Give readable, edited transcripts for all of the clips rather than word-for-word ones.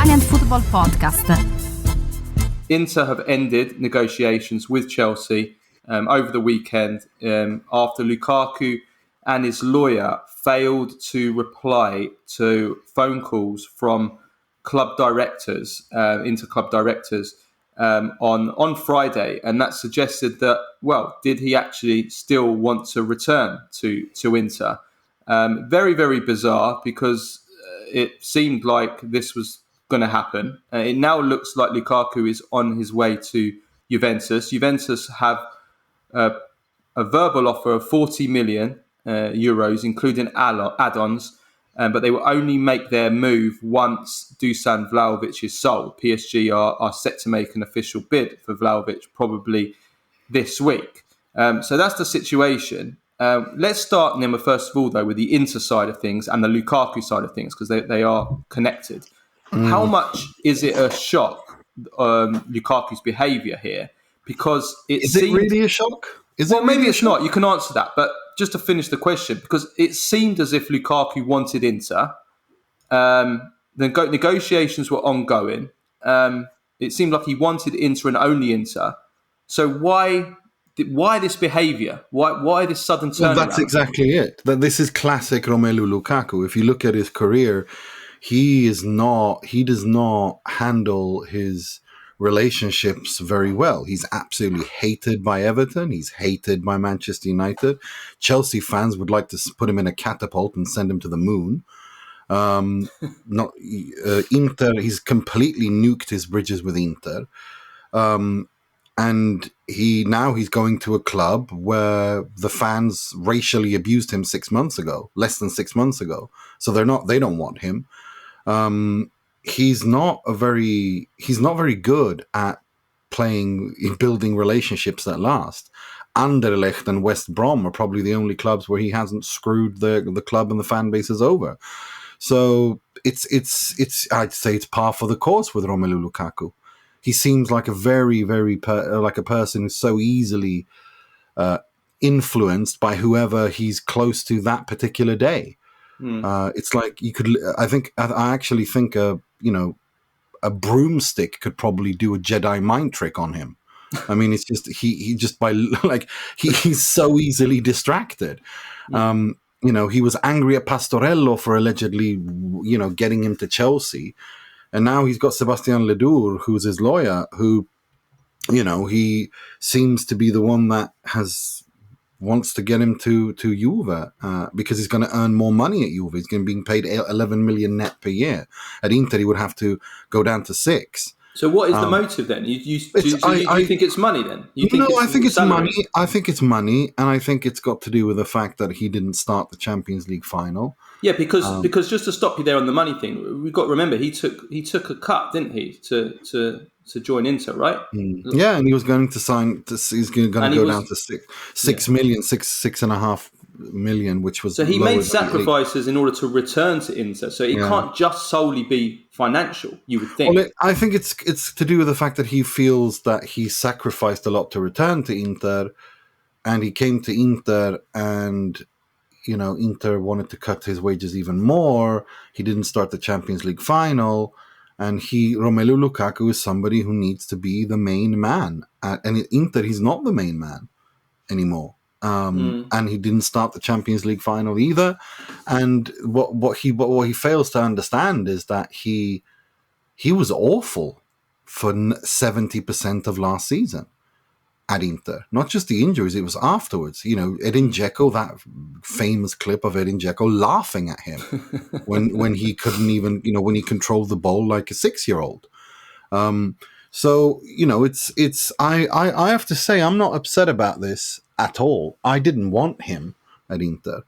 Italian Football Podcast. Inter have ended negotiations with Chelsea over the weekend after Lukaku and his lawyer failed to reply to phone calls from club directors, Inter club directors, on Friday, and that suggested that, well, did he actually still want to return to Inter? Very, very bizarre, because it seemed like this was going to happen. It now looks like Lukaku is on his way to Juventus. Juventus have a verbal offer of 40 million euros, including add-ons, but they will only make their move once Dusan Vlahovic is sold. PSG are set to make an official bid for Vlahovic probably this week. So that's the situation. Let's start, Nima, first of all, though, with the Inter side of things and the Lukaku side of things, because they are connected. How much is it a shock, Lukaku's behaviour here? Because is it really a shock? Maybe it's not. You can answer that. But just to finish the question, because it seemed as if Lukaku wanted Inter. The negotiations were ongoing. It seemed like he wanted Inter and only Inter. So why this behaviour? Why this sudden turnaround? Well, that's exactly it. This is classic Romelu Lukaku. If you look at his career, he does not handle his relationships very well. He's absolutely hated by Everton. He's hated by Manchester United. Chelsea fans would like to put him in a catapult and send him to the moon. Inter, he's completely nuked his bridges with Inter. And he's going to a club where the fans racially abused him less than 6 months ago. So they don't want him. He's not very good at building relationships that last. Anderlecht and West Brom are probably the only clubs where he hasn't screwed the club and the fan bases over. So it's I'd say it's par for the course with Romelu Lukaku. He seems like a very, very like a person who's so easily influenced by whoever he's close to that particular day. It's like I actually think a broomstick could probably do a Jedi mind trick on him. I mean, it's just he's so easily distracted. He was angry at Pastorello for allegedly, getting him to Chelsea. And now he's got Sebastian Ledour, who's his lawyer, who, he seems to be the one that wants to get him to Juve because he's going to earn more money at Juve. He's going to be paid 11 million net per year. At Inter, he would have to go down to 6. So what is the motive then? Do you think it's money then? I think it's money. I think it's money, and I think it's got to do with the fact that he didn't start the Champions League final. Yeah, because just to stop you there on the money thing, we've got to remember he took a cut, didn't he, to join Inter, right? Yeah, and he was going to sign. He's going to go down to 6 million, 6.5 million, which was so he made sacrifices in order to return to Inter. So it can't just solely be financial, you would think. Well, I think it's to do with the fact that he feels that he sacrificed a lot to return to Inter, and he came to Inter and. Inter wanted to cut his wages even more. He didn't start the Champions League final. And Romelu Lukaku is somebody who needs to be the main man. And at Inter, he's not the main man anymore. And he didn't start the Champions League final either. And what he fails to understand is that he was awful for 70% of last season. At Inter, not just the injuries, it was afterwards. Edin Dzeko, that famous clip of Edin Dzeko laughing at him when he couldn't even, when he controlled the ball like a 6-year-old. So I have to say I'm not upset about this at all. I didn't want him at Inter.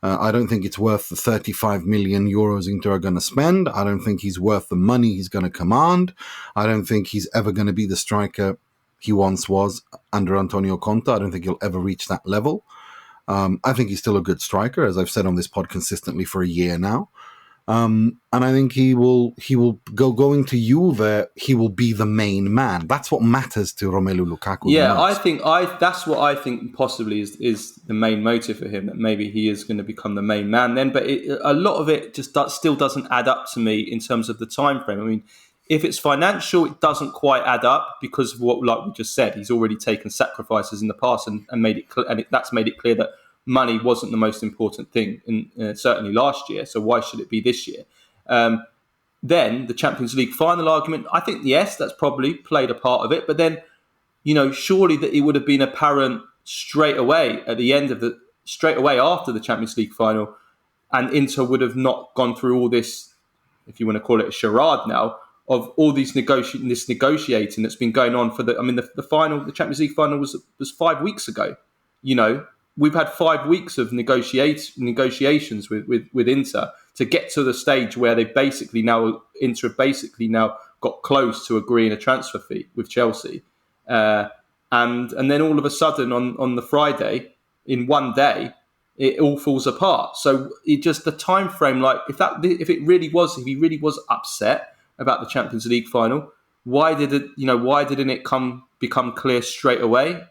I don't think it's worth the 35 million euros Inter are going to spend. I don't think he's worth the money he's going to command. I don't think he's ever going to be the striker he once was under Antonio Conte. I don't think he'll ever reach that level. I think he's still a good striker, as I've said on this pod consistently for a year now. And I think he will going to Juve. He will be the main man. That's what matters to Romelu Lukaku. Yeah, the most. that's what I think possibly is the main motive for him, that maybe he is going to become the main man then. But a lot of it just still doesn't add up to me in terms of the time frame. I mean, if it's financial, it doesn't quite add up because of what, like we just said, he's already taken sacrifices in the past and made it clear, and that's made it clear that money wasn't the most important thing, certainly last year. So why should it be this year? Then the Champions League final argument, I think, yes, that's probably played a part of it. But then, surely that it would have been apparent straight away straight away after the Champions League final, and Inter would have not gone through all this, if you want to call it a charade now, of all this negotiating that's been going on the Champions League final was 5 weeks ago. We've had 5 weeks of negotiations with Inter to get to the stage where Inter have basically now got close to agreeing a transfer fee with Chelsea. And then all of a sudden on the Friday, in one day, it all falls apart. So it just, the time frame, like if he really was upset about the Champions League final, why didn't it become clear straight away?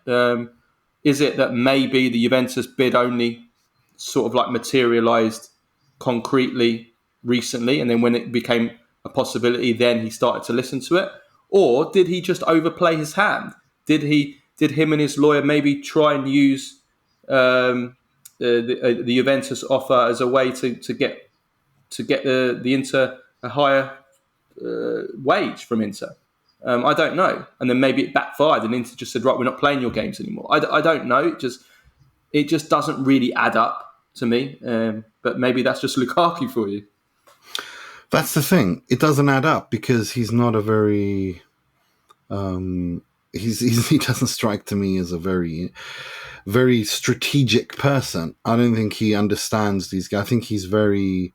Is it that maybe the Juventus bid only sort of like materialised concretely recently, and then when it became a possibility, then he started to listen to it? Or did he just overplay his hand? Did him and his lawyer maybe try and use the Juventus offer as a way to get the Inter a higher wage from Inter? I don't know. And then maybe it backfired and Inter just said, right, we're not playing your games anymore. I don't know. It just doesn't really add up to me. But maybe that's just Lukaku for you. That's the thing. It doesn't add up because he's not a very... he doesn't strike to me as a very, very strategic person. I don't think he understands these guys. I think he's very...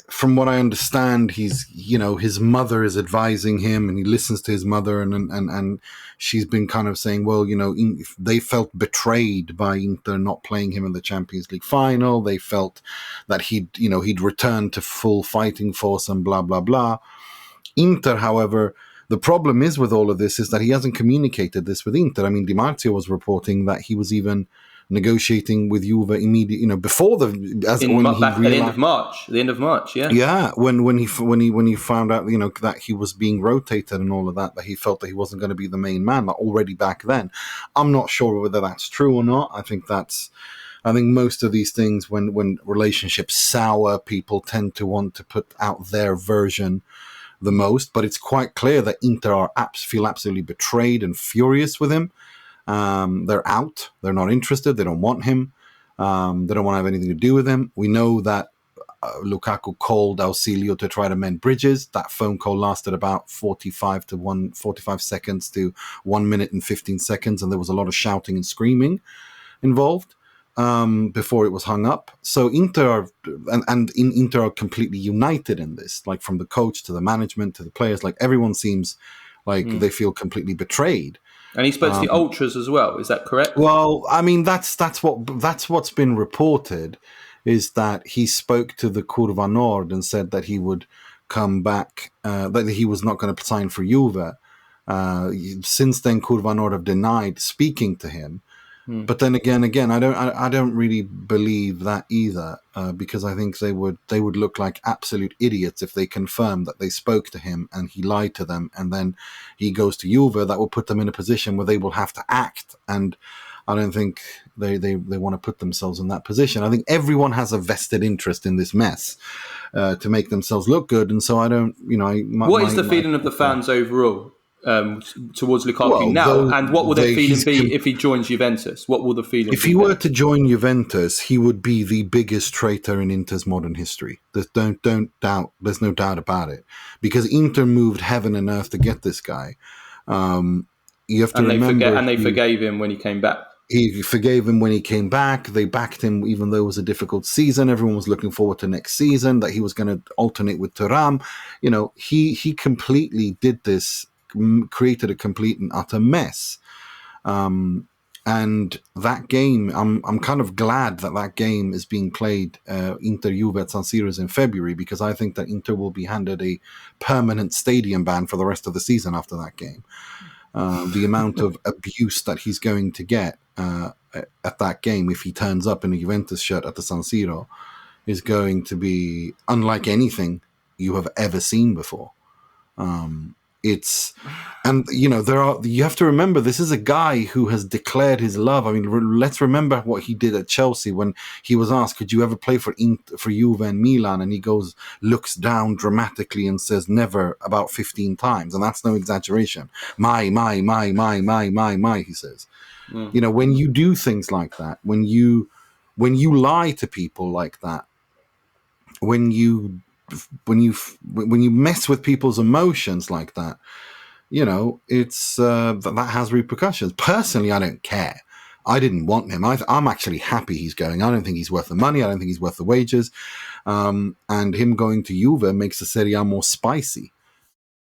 From what I understand, his mother is advising him, and he listens to his mother, and she's been kind of saying, well, they felt betrayed by Inter not playing him in the Champions League final. They felt that he'd returned to full fighting force and blah blah blah. Inter, however, the problem is with all of this is that he hasn't communicated this with Inter. I mean, Di Marzio was reporting that he was even negotiating with Juve immediately, before at the end of March, when he found out, that he was being rotated and all of that he felt that he wasn't going to be the main man, already back then. I'm not sure whether that's true or not. I think most of these things, when relationships sour, people tend to want to put out their version the most, but it's quite clear that Inter feel absolutely betrayed and furious with him. They're out. They're not interested. They don't want him. They don't want to have anything to do with him. We know that Lukaku called Ausilio to try to mend bridges. That phone call lasted about 45 seconds to 1 minute and 15 seconds, and there was a lot of shouting and screaming involved before it was hung up. So Inter are completely united in this, like from the coach to the management to the players. Like everyone seems like they feel completely betrayed. And he spoke to the ultras as well. Is that correct? Well, I mean, that's what's been reported, is that he spoke to the Curva Nord and said that he would come back, that he was not going to sign for Juve. Since then, Curva Nord have denied speaking to him. But then again, I don't really believe that either, because I think they would look like absolute idiots if they confirmed that they spoke to him and he lied to them, and then he goes to Juve. That will put them in a position where they will have to act, and I don't think they want to put themselves in that position. I think everyone has a vested interest in this mess to make themselves look good, and so I don't. What is the feeling of the fans overall towards Lukaku now, and what will their feeling be if he joins Juventus? What will the feeling be? If he were to join Juventus, he would be the biggest traitor in Inter's modern history. Don't doubt. There's no doubt about it, because Inter moved heaven and earth to get this guy. You have to remember, they forgave him when he came back. He forgave him when he came back. They backed him even though it was a difficult season. Everyone was looking forward to next season, that he was going to alternate with Thuram. He completely did this, created a complete and utter mess. And that game, I'm kind of glad that game is being played Inter Juve at San Siro in February, because I think that Inter will be handed a permanent stadium ban for the rest of the season after that game. The amount of abuse that he's going to get at that game, if he turns up in a Juventus shirt at the San Siro, is going to be unlike anything you have ever seen before. You have to remember, this is a guy who has declared his love. I mean, let's remember what he did at Chelsea when he was asked, could you ever play for Juve and Milan? And he looks down dramatically and says never about 15 times. And that's no exaggeration. My, he says. Mm. When you do things like that, when you lie to people like that, when you mess with people's emotions like that, it's that has repercussions. Personally, I don't care. I didn't want him. I'm actually happy he's going. I don't think he's worth the money. I don't think he's worth the wages. And him going to Juve makes the Serie A more spicy.